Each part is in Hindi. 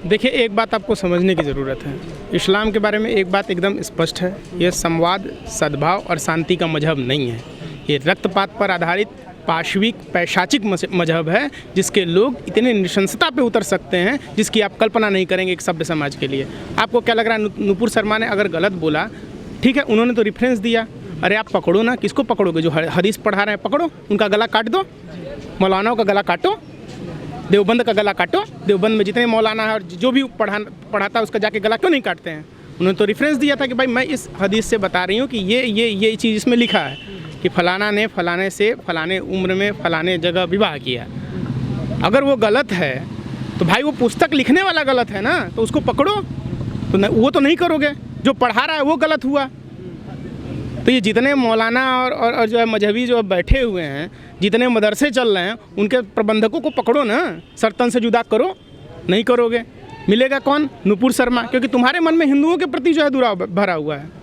देखिए, एक बात आपको समझने की ज़रूरत है। इस्लाम के बारे में एक बात एकदम स्पष्ट है, ये संवाद, सद्भाव और शांति का मजहब नहीं है। ये रक्तपात पर आधारित पाशविक पैशाचिक मजहब है, जिसके लोग इतने नृशंसता पे उतर सकते हैं जिसकी आप कल्पना नहीं करेंगे एक सभ्य समाज के लिए। आपको क्या लग रहा है, नूपुर शर्मा ने अगर गलत बोला, ठीक है, उन्होंने तो रेफरेंस दिया, अरे आप पकड़ो ना, किसको पकड़ोगे? जो हदीस पढ़ा रहे हैं पकड़ो, उनका गला काट दो, मौलानाओं का गला काटो, देवबंद का गला काटो। देवबंद में जितने मौलाना है और जो भी पढ़ाता है उसका जाके गला क्यों नहीं काटते हैं? उन्होंने तो रेफरेंस दिया था कि भाई मैं इस हदीस से बता रही हूँ कि ये चीज़ इसमें लिखा है कि फ़लाना ने फ़लाने से फ़लाने उम्र में फ़लाने जगह विवाह किया। अगर वो गलत है तो भाई वो पुस्तक लिखने वाला गलत है ना, तो उसको पकड़ो। तो वो तो नहीं करोगे, जो पढ़ा रहा है वो गलत हुआ। तो ये जितने मौलाना और जो है मजहबी जो बैठे हुए हैं, जितने मदरसे चल रहे हैं, उनके प्रबंधकों को पकड़ो ना, सरतन से जुदा करो। नहीं करोगे, मिलेगा कौन? नूपुर शर्मा, क्योंकि तुम्हारे मन में हिंदुओं के प्रति जो है दुराव भरा हुआ है।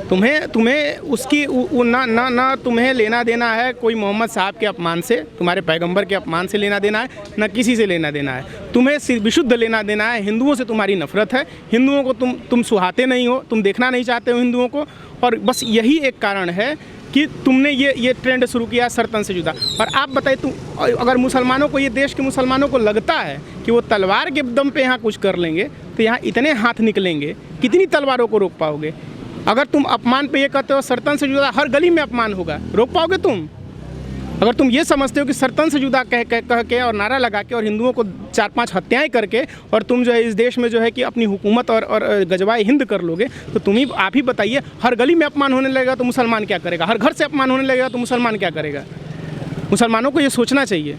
तुम्हें उसकी ना तुम्हें लेना देना है कोई मोहम्मद साहब के अपमान से, तुम्हारे पैगंबर के अपमान से लेना देना है, ना किसी से लेना देना है। तुम्हें विशुद्ध लेना देना है, हिंदुओं से तुम्हारी नफरत है, हिंदुओं को तुम सुहाते नहीं हो, तुम देखना नहीं चाहते हो हिंदुओं को। और बस यही एक कारण है कि तुमने ये ट्रेंड शुरू किया सरतन से जुदा। और आप बताइए, अगर मुसलमानों को, ये देश के मुसलमानों को लगता है कि वो तलवार के दम पे यहाँ कुछ कर लेंगे, तो यहाँ इतने हाथ निकलेंगे, कितनी तलवारों को रोक पाओगे? अगर तुम अपमान पे ये कहते हो सरतन से जुदा हर गली में अपमान होगा, रोक पाओगे तुम? अगर तुम ये समझते हो कि सरतन से जुदा कह के और नारा लगा के और हिंदुओं को 4-5 हत्याएं करके और तुम जो है इस देश में जो है कि अपनी हुकूमत और गजवाए हिंद कर लोगे, तो आप ही बताइए, हर गली में अपमान होने लगेगा तो मुसलमान क्या करेगा? हर घर से अपमान होने लगेगा तो मुसलमान क्या करेगा? मुसलमानों को ये सोचना चाहिए।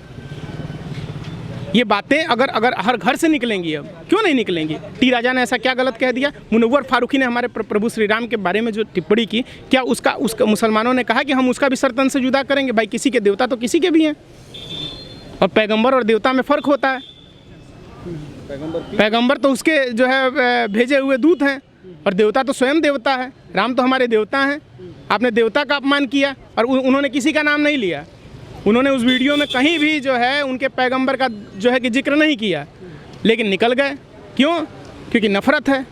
ये बातें अगर हर घर से निकलेंगी, अब क्यों नहीं निकलेंगी? टी राजा ने ऐसा क्या गलत कह दिया? मुनव्वर फारूकी ने हमारे प्रभु श्री राम के बारे में जो टिप्पणी की, क्या उसका मुसलमानों ने कहा कि हम उसका भी सरतन से जुदा करेंगे? भाई किसी के देवता तो किसी के भी हैं, और पैगंबर और देवता में फ़र्क होता है। पैगंबर तो उसके जो है भेजे हुए दूत हैं, और देवता तो स्वयं देवता है। राम तो हमारे देवता हैं। आपने देवता का अपमान किया और उन्होंने किसी का नाम नहीं लिया। उन्होंने उस वीडियो में कहीं भी जो है उनके पैगंबर का जो है कि जिक्र नहीं किया, लेकिन निकल गए। क्यों? क्योंकि नफरत है।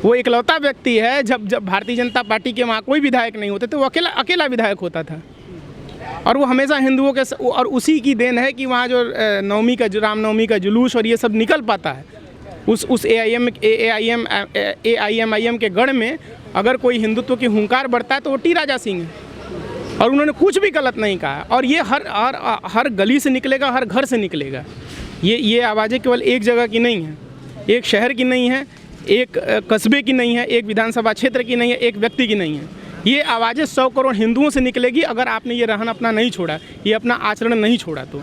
वो इकलौता व्यक्ति है, जब भारतीय जनता पार्टी के वहाँ कोई विधायक नहीं होते तो वो अकेला विधायक होता था, और वो हमेशा हिंदुओं के, और उसी की देन है कि वहाँ जो रामनवमी का जुलूस और ये सब निकल पाता है। उस AIM के गढ़ में अगर कोई हिंदुत्व की हुंकार बढ़ता है तो वो टी राजा सिंह है, और उन्होंने कुछ भी गलत नहीं कहा। और ये हर गली से निकलेगा, हर घर से निकलेगा। ये आवाज़ें केवल एक जगह की नहीं है, एक शहर की नहीं है, एक कस्बे की नहीं है, एक विधानसभा क्षेत्र की नहीं है, एक व्यक्ति की नहीं है। ये आवाज़ें 100 करोड़ हिंदुओं से निकलेगी अगर आपने ये रहन अपना नहीं छोड़ा, ये अपना आचरण नहीं छोड़ा। तो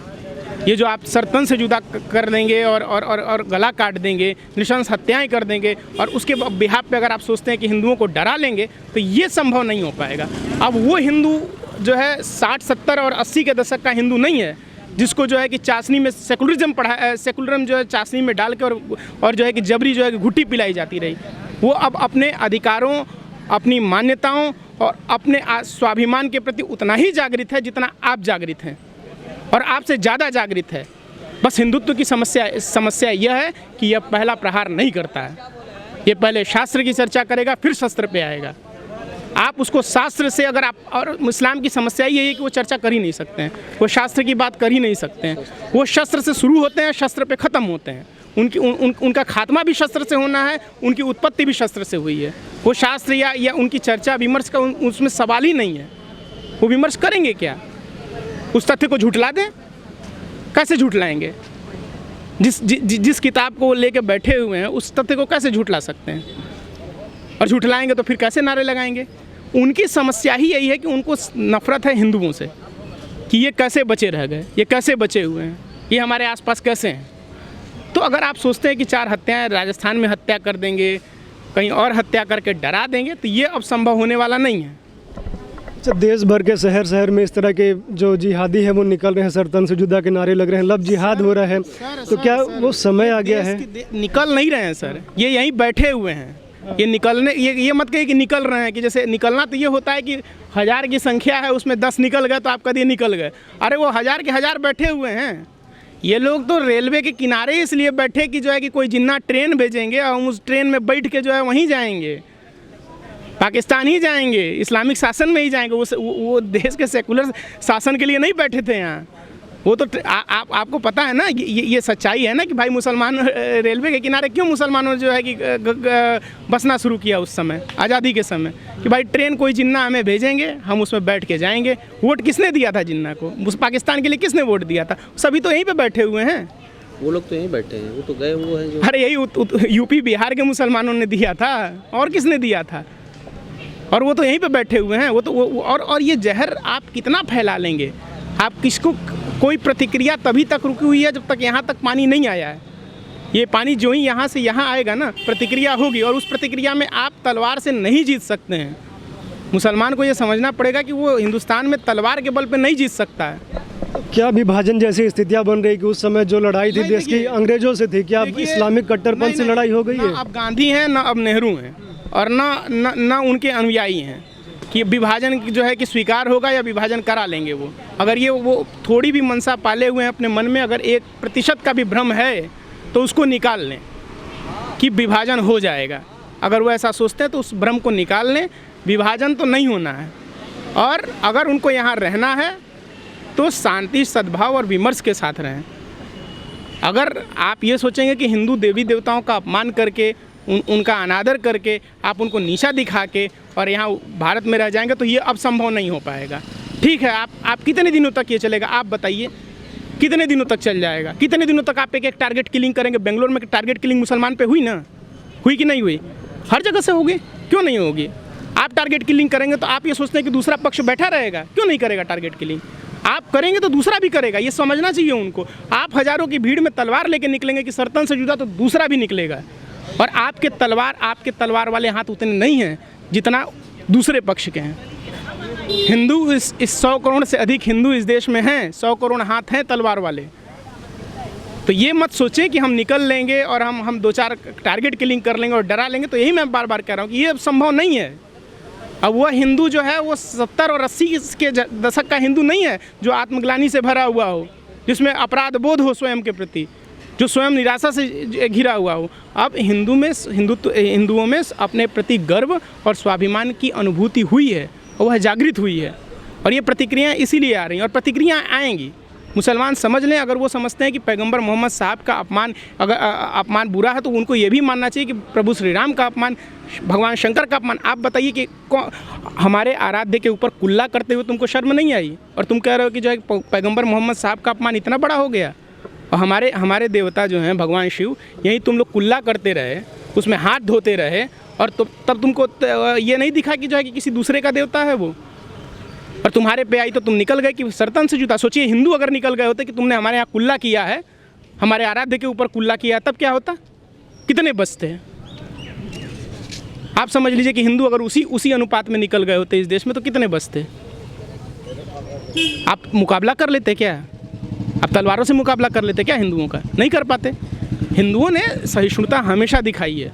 ये जो आप सरतन से जुदा कर देंगे और गला काट देंगे, नृशंस हत्याएं कर देंगे, और उसके बिहाफ पे अगर आप सोचते हैं कि हिंदुओं को डरा लेंगे, तो ये संभव नहीं हो पाएगा। अब वो हिंदू जो है 60, 70 और 80 के दशक का हिंदू नहीं है, जिसको जो है कि चाशनी में सेकुलरिज्म जो है चाशनी में डाल के और जो है कि जबरी जो है कि घुट्टी पिलाई जाती रही। वो अब अपने अधिकारों, अपनी मान्यताओं और अपने स्वाभिमान के प्रति उतना ही जागृत है जितना आप जागृत हैं, और आपसे ज़्यादा जागृत है। बस हिंदुत्व की समस्या यह है कि यह पहला प्रहार नहीं करता है। ये पहले शास्त्र की चर्चा करेगा, फिर शस्त्र पे आएगा। आप उसको शास्त्र से, अगर आप, और इस्लाम की समस्या यही है कि वो चर्चा कर ही नहीं सकते हैं, वो शास्त्र की बात कर ही नहीं सकते हैं। वो शस्त्र से शुरू होते हैं, शस्त्र पे ख़त्म होते हैं। उनका खात्मा भी शस्त्र से होना है, उनकी उत्पत्ति भी शस्त्र से हुई है। वो शास्त्र या उनकी चर्चा विमर्श का उसमें सवाल ही नहीं है। वो विमर्श करेंगे क्या? उस तथ्य को झुठला दें? कैसे झुठलाएंगे? जिस किताब को लेके बैठे हुए हैं उस तथ्य को कैसे झुठला सकते हैं? और झुठलाएंगे तो फिर कैसे नारे लगाएंगे? उनकी समस्या ही यही है कि उनको नफरत है हिंदुओं से, कि ये कैसे बचे रह गए, ये कैसे बचे हुए हैं, ये हमारे आसपास कैसे हैं। तो अगर आप सोचते हैं कि 4 हत्याएं राजस्थान में हत्या कर देंगे, कहीं और हत्या करके डरा देंगे, तो ये अब संभव होने वाला नहीं है। अच्छा, देश भर के शहर में इस तरह के जो जिहादी है वो निकल रहे हैं, सरतन से जुदा के नारे लग रहे हैं, लब जिहाद हो रहा है, तो क्या वो समय आ गया है? निकल नहीं रहे हैं सर, ये यहीं बैठे हुए हैं। ये निकलने, ये मत कहिए कि निकल रहे हैं, कि जैसे निकलना तो ये होता है कि 1000 की संख्या है, उसमें 10 निकल गए तो आप कभी निकल गए। अरे वो 1000 के 1000 बैठे हुए हैं। ये लोग तो रेलवे के किनारे इसलिए बैठे कि जो है कि कोई जिन्ना ट्रेन भेजेंगे और हम उस ट्रेन में बैठ के जो है वहीं जाएंगे, पाकिस्तान ही जाएंगे, इस्लामिक शासन में ही जाएंगे। वो देश के सेकुलर शासन के लिए नहीं बैठे थे यहाँ। वो तो आपको पता है ना, ये सच्चाई है ना कि भाई मुसलमान रेलवे के किनारे क्यों मुसलमानों ने जो है कि बसना शुरू किया उस समय आज़ादी के समय, कि भाई ट्रेन कोई जिन्ना हमें भेजेंगे, हम उसमें बैठ के जाएंगे। वोट किसने दिया था जिन्ना को? उस पाकिस्तान के लिए किसने वोट दिया था? सभी तो यहीं पे बैठे हुए हैं। वो लोग तो यहीं बैठे हैं, वो तो गए वो हैं जो। अरे यही यूपी बिहार के मुसलमानों ने दिया था, और किसने दिया था? और वो तो यहीं पे बैठे हुए हैं। वो तो और ये जहर आप कितना फैला लेंगे? आप किसको, कोई प्रतिक्रिया तभी तक रुकी हुई है जब तक यहाँ तक पानी नहीं आया है। ये पानी जो ही यहाँ से यहाँ आएगा ना, प्रतिक्रिया होगी, और उस प्रतिक्रिया में आप तलवार से नहीं जीत सकते हैं। मुसलमान को ये समझना पड़ेगा कि वो हिंदुस्तान में तलवार के बल पे नहीं जीत सकता है। क्या विभाजन जैसी स्थितियां बन रही कि उस समय जो लड़ाई थी देश की अंग्रेजों से थी, क्या अब इस्लामिक कट्टरपंथ से लड़ाई हो गई है? अब गांधी हैं, ना अब नेहरू हैं, और ना उनके अनुयायी हैं कि विभाजन जो है कि स्वीकार होगा या विभाजन करा लेंगे। वो अगर ये वो थोड़ी भी मनसा पाले हुए हैं अपने मन में, अगर 1% का भी भ्रम है तो उसको निकाल लें कि विभाजन हो जाएगा। अगर वो ऐसा सोचते हैं तो उस भ्रम को निकाल लें। विभाजन तो नहीं होना है, और अगर उनको यहाँ रहना है तो शांति, सद्भाव और विमर्श के साथ रहें। अगर आप ये सोचेंगे कि हिंदू देवी देवताओं का अपमान करके, उनका अनादर करके, आप उनको नीचा दिखा के और यहाँ भारत में रह जाएंगे, तो ये अब संभव नहीं हो पाएगा। ठीक है, आप कितने दिनों तक ये चलेगा? आप बताइए, कितने दिनों तक चल जाएगा? कितने दिनों तक आप एक टारगेट किलिंग करेंगे? बेंगलोर में टारगेट किलिंग मुसलमान पे हुई ना? हुई कि नहीं हुई? हर जगह से होगी, क्यों नहीं होगी? आप टारगेट किलिंग करेंगे तो आप ये सोचते हैं कि दूसरा पक्ष बैठा रहेगा, क्यों नहीं करेगा टारगेट किलिंग? आप करेंगे तो दूसरा भी करेगा, ये समझना चाहिए उनको। आप हज़ारों की भीड़ में तलवार लेके निकलेंगे कि सरतन से जुदा, तो दूसरा भी निकलेगा। और आपके तलवार वाले हाथ उतने नहीं हैं जितना दूसरे पक्ष के हैं। हिंदू इस 100 करोड़ से अधिक हिंदू इस देश में हैं, 100 करोड़ हाथ हैं तलवार वाले। तो ये मत सोचें कि हम निकल लेंगे और हम 2-4 टारगेट किलिंग कर लेंगे और डरा लेंगे। तो यही मैं बार बार कह रहा हूँ कि ये अब संभव नहीं है। अब वह हिंदू जो है वो 70 और 80 के दशक का हिंदू नहीं है जो आत्मग्लानि से भरा हुआ हो, जिसमें अपराध बोध हो स्वयं के प्रति, जो स्वयं निराशा से घिरा हुआ हो। अब हिंदुओं में अपने प्रति गर्व और स्वाभिमान की अनुभूति हुई है, और वह जागृत हुई है, और ये प्रतिक्रियाएं इसीलिए आ रही हैं, और प्रतिक्रियाएं आएंगी। मुसलमान समझ लें, अगर वो समझते हैं कि पैगंबर मोहम्मद साहब का अपमान बुरा है, तो उनको ये भी मानना चाहिए कि प्रभु श्री राम का अपमान, भगवान शंकर का अपमान। आप बताइए कि हमारे आराध्य के ऊपर कुल्ला करते हुए तुमको शर्म नहीं आई? और तुम कह रहे हो कि जो है पैगंबर मोहम्मद साहब का अपमान इतना बड़ा हो गया। और हमारे देवता जो हैं भगवान शिव, यही तुम लोग कुल्ला करते रहे, उसमें हाथ धोते रहे, और तब तुमको ये नहीं दिखा कि जो है कि किसी दूसरे का देवता है वो, और तुम्हारे पे आई तो तुम निकल गए कि सरतन से जुदा। सोचिए, हिंदू अगर निकल गए होते कि तुमने हमारे यहाँ कुल्ला किया है, हमारे आराध्य के ऊपर कुल्ला किया, तब क्या होता? कितने बचते हैं? आप समझ लीजिए कि हिंदू अगर उसी अनुपात में निकल गए होते इस देश में, तो कितने बचते? आप मुकाबला कर लेते क्या? आप तलवारों से मुकाबला कर लेते क्या हिंदुओं का? नहीं कर पाते। हिंदुओं ने सहिष्णुता हमेशा दिखाई है,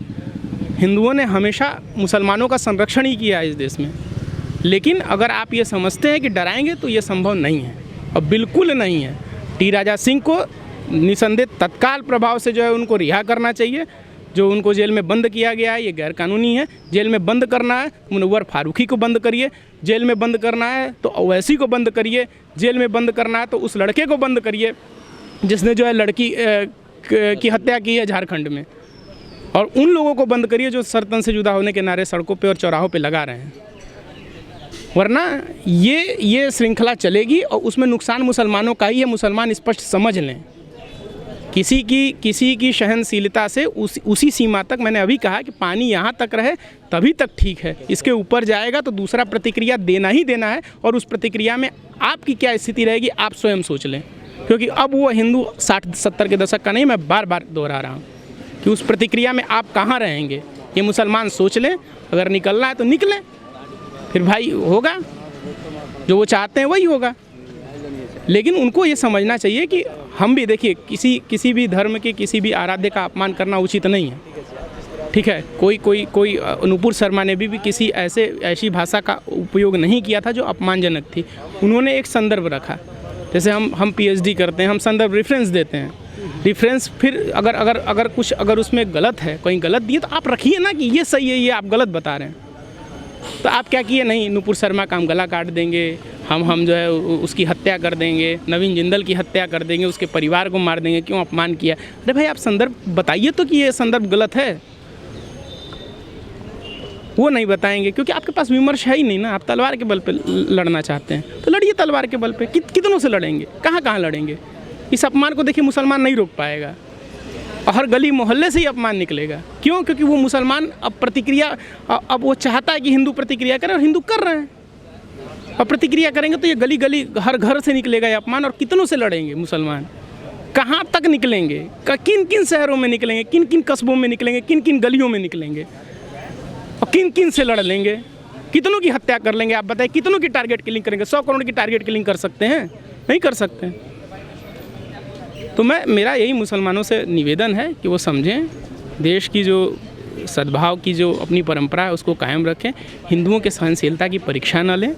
हिंदुओं ने हमेशा मुसलमानों का संरक्षण ही किया है इस देश में। लेकिन अगर आप ये समझते हैं कि डराएंगे, तो ये संभव नहीं है, और बिल्कुल नहीं है। टी राजा सिंह को निसंदेह तत्काल प्रभाव से जो है उनको रिहा करना चाहिए। जो उनको जेल में बंद किया गया है ये गैर कानूनी है। जेल में बंद करना है मुनव्वर फारूकी को बंद करिए, जेल में बंद करना है तो ओवैसी को बंद करिए, जेल में बंद करना है तो उस लड़के को बंद करिए जिसने जो है लड़की की हत्या की है झारखंड में, और उन लोगों को बंद करिए जो सरतन से जुदा होने के नारे सड़कों पे और चौराहों पे लगा रहे हैं। वरना ये श्रृंखला चलेगी और उसमें नुकसान मुसलमानों का ही है। मुसलमान स्पष्ट समझ लें। किसी की सहनशीलता से उसी सीमा तक, मैंने अभी कहा कि पानी यहाँ तक रहे तभी तक ठीक है, इसके ऊपर जाएगा तो दूसरा प्रतिक्रिया देना ही देना है, और उस प्रतिक्रिया में आपकी क्या स्थिति रहेगी आप स्वयं सोच लें। क्योंकि अब वो हिंदू 60-70 के दशक का नहीं, मैं बार बार दोहरा रहा हूँ कि उस प्रतिक्रिया में आप कहाँ रहेंगे, ये मुसलमान सोच लें। अगर निकलना है तो निकलें, फिर भाई होगा जो वो चाहते हैं वही होगा। लेकिन उनको ये समझना चाहिए कि हम भी, देखिए, किसी भी धर्म के किसी भी आराध्य का अपमान करना उचित नहीं है, ठीक है। कोई नुपुर शर्मा ने भी किसी ऐसी भाषा का उपयोग नहीं किया था जो अपमानजनक थी। उन्होंने एक संदर्भ रखा जैसे हम पीएचडी करते हैं, हम संदर्भ रेफरेंस देते हैं, रेफरेंस फिर अगर कुछ अगर उसमें गलत है, कहीं गलत दिए तो आप रखिए ना कि ये सही है, ये आप गलत बता रहे हैं। तो आप क्या किए, नहीं नूपुर शर्मा का हम गला काट देंगे, हम जो है उसकी हत्या कर देंगे, नवीन जिंदल की हत्या कर देंगे, उसके परिवार को मार देंगे, क्यों अपमान किया। अरे भाई आप संदर्भ बताइए तो कि ये संदर्भ गलत है। वो नहीं बताएंगे क्योंकि आपके पास विमर्श है ही नहीं ना। आप तलवार के बल पे लड़ना चाहते हैं तो लड़िए तलवार के बल पे। कितनों से लड़ेंगे, कहाँ लड़ेंगे। इस अपमान को देखिए मुसलमान नहीं रोक पाएगा और हर गली मोहल्ले से ही अपमान निकलेगा। क्यों? क्योंकि वो मुसलमान अब प्रतिक्रिया, अब वो चाहता है कि हिंदू प्रतिक्रिया करे और हिंदू कर रहे हैं। और प्रतिक्रिया करेंगे तो ये गली गली हर घर से निकलेगा ये अपमान। और कितनों से लड़ेंगे मुसलमान, कहाँ तक निकलेंगे, किन किन शहरों में निकलेंगे, किन किन कस्बों में निकलेंगे, किन किन गलियों में निकलेंगे और किन किन से लड़ लेंगे, कितनों की हत्या कर लेंगे। आप बताइए कितनों की टारगेट किलिंग करेंगे। 100 करोड़ की टारगेट किलिंग कर सकते हैं? नहीं कर सकते। तो मेरा यही मुसलमानों से निवेदन है कि वो समझें, देश की जो सद्भाव की जो अपनी परंपरा है उसको कायम रखें। हिंदुओं के सहनशीलता की परीक्षा न लें,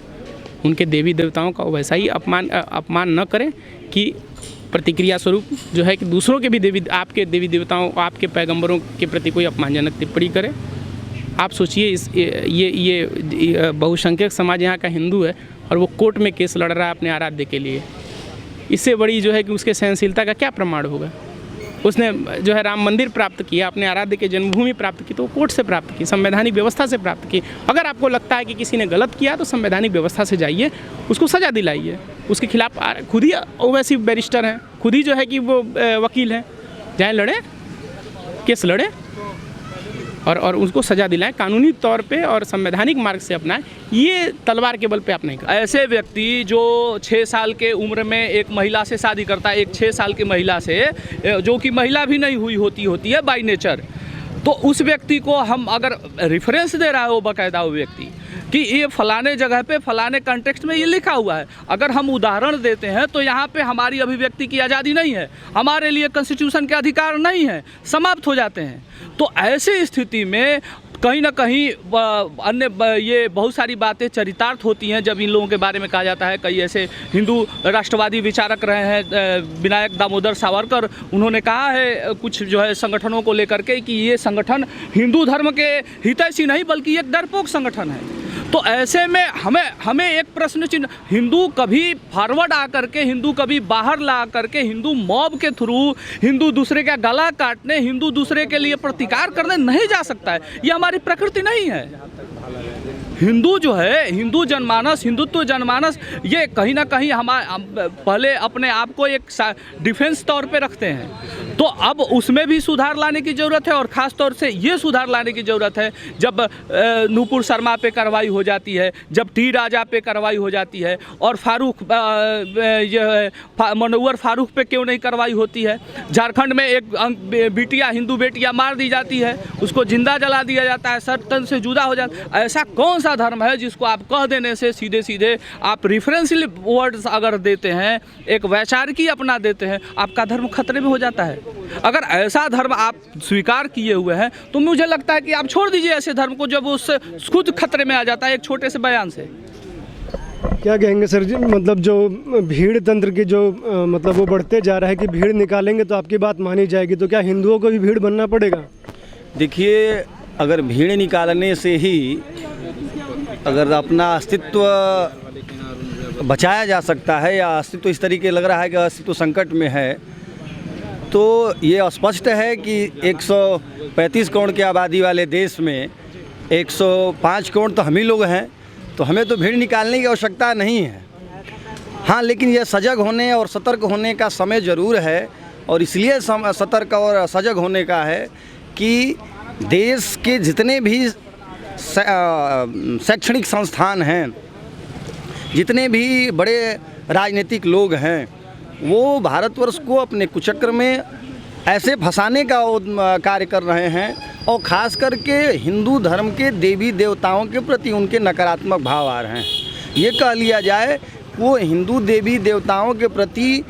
उनके देवी देवताओं का वैसा ही अपमान न करें कि प्रतिक्रिया स्वरूप जो है कि दूसरों के भी आपके देवी देवताओं, आपके पैगंबरों के प्रति कोई अपमानजनक टिप्पणी करे। आप सोचिए, ये बहुसंख्यक समाज यहाँ का हिंदू है और वो कोर्ट में केस लड़ रहा है अपने आराध्य के लिए। इससे बड़ी जो है कि उसके सहनशीलता का क्या प्रमाण होगा। उसने जो है राम मंदिर प्राप्त किया, अपने आराध्य के जन्मभूमि प्राप्त की, तो वो कोर्ट से प्राप्त की, संवैधानिक व्यवस्था से प्राप्त की। अगर आपको लगता है कि किसी ने गलत किया तो संवैधानिक व्यवस्था से जाइए, उसको सज़ा दिलाइए। उसके खिलाफ खुद ही ओवैसी बैरिस्टर हैं, खुद ही जो है कि वो वकील हैं, जाए लड़े, केस लड़े और उसको सज़ा दिलाएं कानूनी तौर पे और संवैधानिक मार्ग से अपनाएं। ये तलवार के बल पे आप नहीं कर। ऐसे व्यक्ति जो 6 साल के उम्र में एक महिला से शादी करता है, एक 6 साल की महिला से, जो कि महिला भी नहीं होती है बाय नेचर, तो उस व्यक्ति को हम अगर रेफरेंस दे रहा है वो बाकायदा वो व्यक्ति कि ये फलाने जगह पे फलाने कॉन्टेक्स्ट में ये लिखा हुआ है, अगर हम उदाहरण देते हैं तो यहाँ पे हमारी अभिव्यक्ति की आज़ादी नहीं है, हमारे लिए कॉन्स्टिट्यूशन के अधिकार नहीं है, समाप्त हो जाते हैं। तो ऐसी स्थिति में कहीं ना कहीं अन्य ये बहुत सारी बातें चरितार्थ होती हैं जब इन लोगों के बारे में कहा जाता है। कई ऐसे हिंदू राष्ट्रवादी विचारक रहे हैं, विनायक दामोदर सावरकर, उन्होंने कहा है कुछ जो है संगठनों को लेकर के कि ये संगठन हिंदू धर्म के हितैषी नहीं बल्कि एक डरपोक संगठन है। तो ऐसे में हमें एक प्रश्न चिन्ह, हिंदू कभी फॉरवर्ड आकर के, हिंदू कभी बाहर ला करके, हिंदू मॉब के थ्रू हिंदू दूसरे का गला काटने, हिंदू दूसरे के लिए प्रतिकार करने नहीं जा सकता है। ये हमारी प्रकृति नहीं है। हिंदू जो है, हिंदू जनमानस, हिंदुत्व जनमानस, ये कहीं ना कहीं हम पहले अपने आप को एक डिफेंस तौर पे रखते हैं। तो अब उसमें भी सुधार लाने की ज़रूरत है और ख़ास तौर से ये सुधार लाने की ज़रूरत है जब नूपुर शर्मा पे कार्रवाई हो जाती है, जब टी राजा पे कार्रवाई हो जाती है और मनोवर फारूक पे क्यों नहीं कार्रवाई होती है। झारखंड में एक बिटिया, हिंदू बेटिया मार दी जाती है, उसको जिंदा जला दिया जाता है, सर तन से जुदा हो जाता है। ऐसा कौन सा धर्म है जिसको आप कह देने से सीधे सीधे आप रिफरेंशियल वर्ड्स अगर देते हैं, एक वैचारिकी अपना देते हैं, आपका धर्म खतरे में हो जाता है। अगर ऐसा धर्म आप स्वीकार किए हुए हैं तो मुझे लगता है कि आप छोड़ दीजिए ऐसे धर्म को जब उससे खुद खतरे में आ जाता है एक छोटे से बयान से। क्या कहेंगे सर जी, मतलब जो भीड़ तंत्र की जो मतलब वो बढ़ते जा रहा है कि भीड़ निकालेंगे तो आपकी बात मानी जाएगी, तो क्या हिंदुओं को भी भीड़ बनना पड़ेगा? देखिए, अगर भीड़ निकालने से ही अगर अपना अस्तित्व बचाया जा सकता है या अस्तित्व इस तरीके लग रहा है कि अस्तित्व संकट में है, तो ये स्पष्ट है कि 135 करोड़ की आबादी वाले देश में 105 करोड़ तो हम ही लोग हैं, तो हमें तो भीड़ निकालने की आवश्यकता नहीं है। हाँ, लेकिन यह सजग होने और सतर्क होने का समय ज़रूर है, और इसलिए सतर्क और सजग होने का है कि देश के जितने भी शैक्षणिक संस्थान हैं, जितने भी बड़े राजनीतिक लोग हैं, वो भारतवर्ष को अपने कुचक्र में ऐसे फंसाने का कार्य कर रहे हैं, और ख़ास करके हिंदू धर्म के देवी देवताओं के प्रति उनके नकारात्मक भाव आ रहे हैं। ये कह लिया जाए वो हिंदू देवी देवताओं के प्रति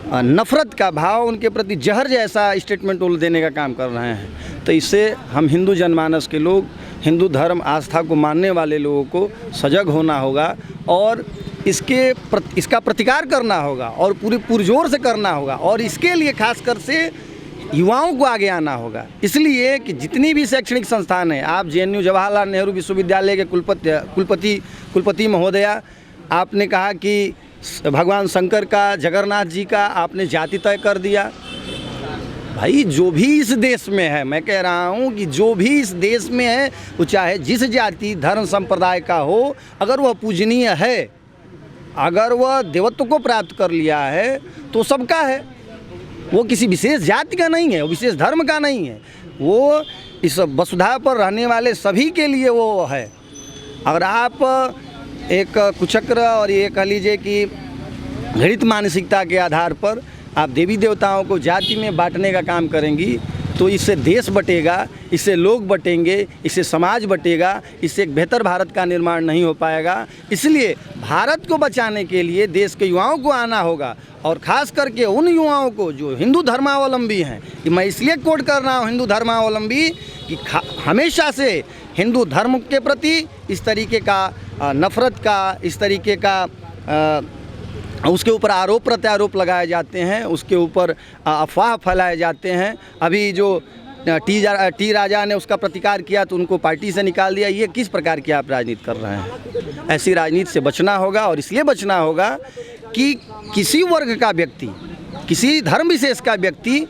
नफ़रत का भाव, उनके प्रति जहर जैसा स्टेटमेंट देने का काम कर रहे हैं। तो इससे हम हिंदू जनमानस के लोग, हिंदू धर्म आस्था को मानने वाले लोगों को सजग होना होगा और इसका प्रतिकार करना होगा और पूरे पुरजोर से करना होगा, और इसके लिए खासकर से युवाओं को आगे आना होगा। इसलिए कि जितनी भी शैक्षणिक संस्थान हैं, आप JNU जवाहरलाल नेहरू विश्वविद्यालय के कुलपति महोदया, आपने कहा कि भगवान शंकर का, जगन्नाथ जी का आपने जाति तय कर दिया। भाई जो भी इस देश में है, मैं कह रहा हूँ कि जो भी इस देश में है, वो चाहे जिस जाति धर्म संप्रदाय का हो, अगर वह पूजनीय है, अगर वह देवत्व को प्राप्त कर लिया है तो सबका है। वो किसी विशेष जाति का नहीं है, वो विशेष धर्म का नहीं है, वो इस वसुधा पर रहने वाले सभी के लिए वो है। अगर आप एक कुचक्र और ये कह लीजिए कि घृणित मानसिकता के आधार पर आप देवी देवताओं को जाति में बांटने का काम करेंगी, तो इससे देश बटेगा, इससे लोग बटेंगे, इससे समाज बटेगा, इससे एक बेहतर भारत का निर्माण नहीं हो पाएगा। इसलिए भारत को बचाने के लिए देश के युवाओं को आना होगा, और ख़ास करके उन युवाओं को जो हिंदू धर्मावलंबी हैं, कि मैं इसलिए कोट कर रहा हूँ हिंदू धर्मावलंबी, कि हमेशा से हिंदू धर्म के प्रति इस तरीके का नफ़रत का, इस तरीके का उसके ऊपर आरोप प्रत्यारोप लगाए जाते हैं, उसके ऊपर अफवाह फैलाए जाते हैं। अभी जो टी राजा ने उसका प्रतिकार किया तो उनको पार्टी से निकाल दिया। ये किस प्रकार की आप राजनीति कर रहे हैं? ऐसी राजनीति से बचना होगा, और इसलिए बचना होगा कि किसी वर्ग का व्यक्ति, किसी धर्म विशेष का व्यक्ति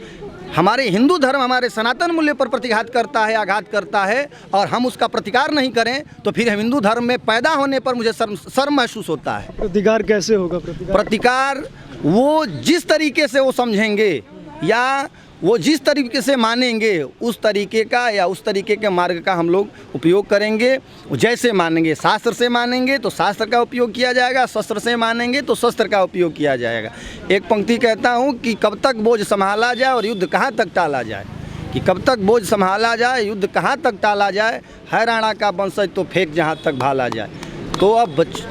हमारे हिंदू धर्म, हमारे सनातन मूल्य पर प्रतिघात करता है, आघात करता है, और हम उसका प्रतिकार नहीं करें, तो फिर हम हिंदू धर्म में पैदा होने पर मुझे शर्म महसूस होता है। प्रतिकार कैसे होगा? प्रतिकार वो जिस तरीके से वो समझेंगे या वो जिस तरीके से मानेंगे, उस तरीके का या उस तरीके के मार्ग का हम लोग उपयोग करेंगे। जैसे मानेंगे, शास्त्र से मानेंगे तो शास्त्र का उपयोग किया जाएगा, शस्त्र से मानेंगे तो शस्त्र का उपयोग किया जाएगा। एक पंक्ति कहता हूँ कि कब तक बोझ संभाला जाए और युद्ध कहाँ तक टाला जाए, कि कब तक बोझ संभाला जाए, युद्ध कहाँ तक टाला जाए, है राणा का वंशज तो फेंक जहाँ तक भाला जाए। तो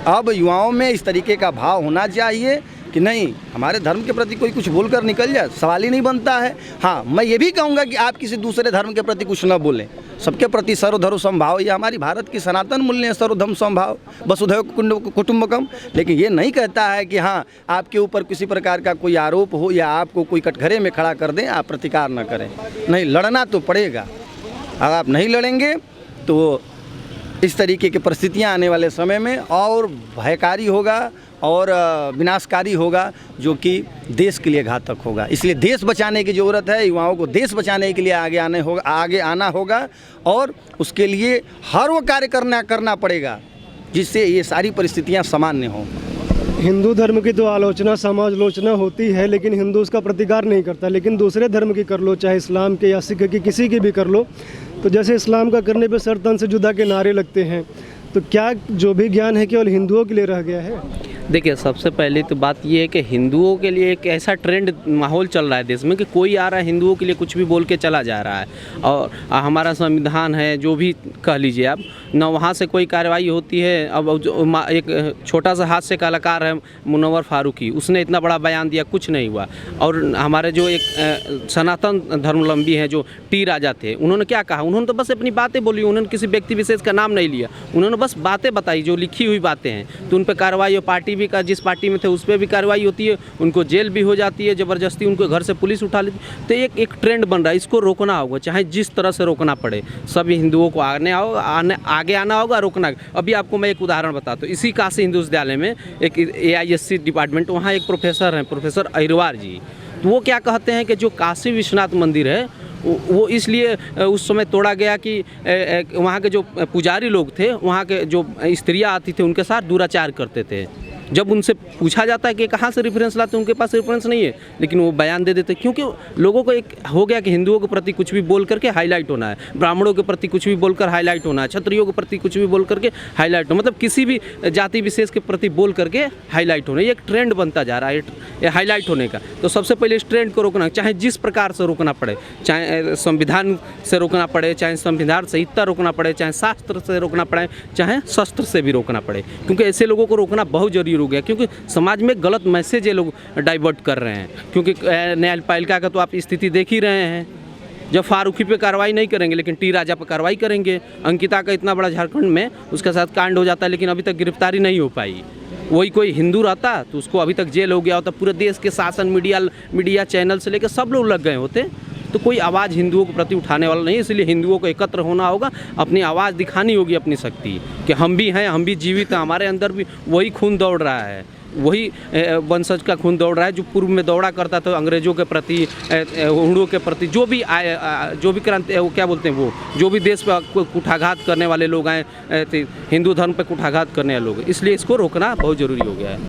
अब युवाओं में इस तरीके का भाव होना चाहिए कि नहीं, हमारे धर्म के प्रति कोई कुछ बोलकर निकल जाए, सवाल ही नहीं बनता है। हाँ, मैं ये भी कहूँगा कि आप किसी दूसरे धर्म के प्रति कुछ न बोलें, सबके प्रति सर्वधर्म समभाव, ये हमारी भारत की सनातन मूल्य है, सर्वधर्म समभाव, वसुधैव कुटुंबकम। लेकिन ये नहीं कहता है कि हाँ, आपके ऊपर किसी प्रकार का कोई आरोप हो या आपको कोई कटघरे में खड़ा कर दें, आप प्रतिकार न करें। नहीं, लड़ना तो पड़ेगा। अगर आप नहीं लड़ेंगे तो इस तरीके की परिस्थितियाँ आने वाले समय में और भयकारी होगा और विनाशकारी होगा, जो कि देश के लिए घातक होगा। इसलिए देश बचाने की ज़रूरत है, युवाओं को देश बचाने के लिए आगे आना होगा, और उसके लिए हर वो कार्य करना पड़ेगा जिससे ये सारी परिस्थितियाँ सामान्य हों। हिंदू धर्म की तो आलोचना, समालोचना होती है, लेकिन हिंदू उसका प्रतिकार नहीं करता। लेकिन दूसरे धर्म की कर लो, चाहे इस्लाम के या सिख की, किसी की भी कर लो, तो जैसे इस्लाम का करने पे सर तन से जुदा के नारे लगते हैं, तो क्या जो भी ज्ञान है केवल हिंदुओं के लिए रह गया है? देखिए, सबसे पहली तो बात ये है कि हिंदुओं के लिए एक ऐसा ट्रेंड माहौल चल रहा है देश में कि कोई आ रहा है हिंदुओं के लिए कुछ भी बोल के चला जा रहा है, और हमारा संविधान है, जो भी कह लीजिए आप, न वहाँ से कोई कार्रवाई होती है। अब जो एक छोटा सा हाथ से कलाकार है मुनव्वर फारूकी, उसने इतना बड़ा बयान दिया, कुछ नहीं हुआ। और हमारे जो एक सनातन धर्मावलंबी हैं जो टी राजा थे, उन्होंने क्या कहा? उन्होंने तो बस अपनी बातें बोली, उन्होंने किसी व्यक्ति विशेष का नाम नहीं लिया, उन्होंने बस बातें बताई, जो लिखी हुई बातें हैं, तो उन पर कार्रवाई हो। पार्टी भी का, जिस पार्टी में थे उस पर भी कार्रवाई होती है, उनको जेल भी हो जाती है, ज़बरदस्ती उनको घर से पुलिस उठा लेती। तो एक ट्रेंड बन रहा है, इसको रोकना होगा, चाहे जिस तरह से रोकना पड़े। सभी हिंदुओं को आगे आना होगा, रोकना। अभी आपको मैं एक उदाहरण बताता हूँ। इसी काशी हिंदू विश्वविद्यालय में एक AISC डिपार्टमेंट, वहाँ एक प्रोफेसर हैं, प्रोफेसर अहिरवार जी। तो वो क्या कहते हैं कि जो काशी विश्वनाथ मंदिर है वो इसलिए उस समय तोड़ा गया कि वहाँ के जो पुजारी लोग थे, वहाँ के जो स्त्रियाँ आती थी, उनके साथ दुराचार करते थे। जब उनसे पूछा जाता है कि कहाँ से रेफरेंस लाते हैं, उनके पास रेफरेंस नहीं है, लेकिन वो बयान दे देते, क्योंकि लोगों को एक हो गया कि हिंदुओं के प्रति कुछ भी बोल करके हाईलाइट होना है, ब्राह्मणों के प्रति कुछ भी बोलकर हाईलाइट होना है, क्षत्रियों के प्रति कुछ भी बोल करके हाईलाइट हो, मतलब किसी भी जाति विशेष के प्रति बोल करके हाईलाइट होना। ये एक ट्रेंड बनता जा रहा है हाईलाइट होने का। तो सबसे पहले इस ट्रेंड को रोकना, चाहे जिस प्रकार से रोकना पड़े, चाहे संविधान से रोकना पड़े, चाहे संविधान संहिता रोकना पड़े, चाहे शास्त्र से रोकना पड़े, चाहे शस्त्र से भी रोकना पड़े, क्योंकि ऐसे लोगों को रोकना बहुत जरूरी हो गया। क्योंकि समाज में गलत मैसेज ये लोग डाइवर्ट कर रहे हैं। क्योंकि न्यायपालिका का तो आप स्थिति देख ही रहे हैं, जब फारूकी पे कार्रवाई नहीं करेंगे लेकिन टी राजा पर कार्रवाई करेंगे। अंकिता का इतना बड़ा झारखंड में उसके साथ कांड हो जाता है, लेकिन अभी तक गिरफ्तारी नहीं हो पाई। वही कोई हिंदू रहता तो उसको अभी तक जेल हो गया होता। पूरे देश के शासन, मीडिया चैनल से लेकर सब लोग लग गए होते। तो कोई आवाज़ हिंदुओं के प्रति उठाने वाला नहीं, इसलिए हिंदुओं को एकत्र होना होगा, अपनी आवाज़ दिखानी होगी, अपनी शक्ति कि हम भी हैं, हम भी जीवित हैं, हमारे अंदर भी वही खून दौड़ रहा है, वही वंशज का खून दौड़ रहा है जो पूर्व में दौड़ा करता था अंग्रेज़ों के प्रति, हुड़ों के प्रति, जो भी आए, जो भी क्रांति, वो क्या बोलते हैं, वो जो भी देश पर कुठाघात करने वाले लोग आए, हिंदू धर्म पर कुठाघात करने वाले लोग, इसलिए इसको रोकना बहुत ज़रूरी हो गया है।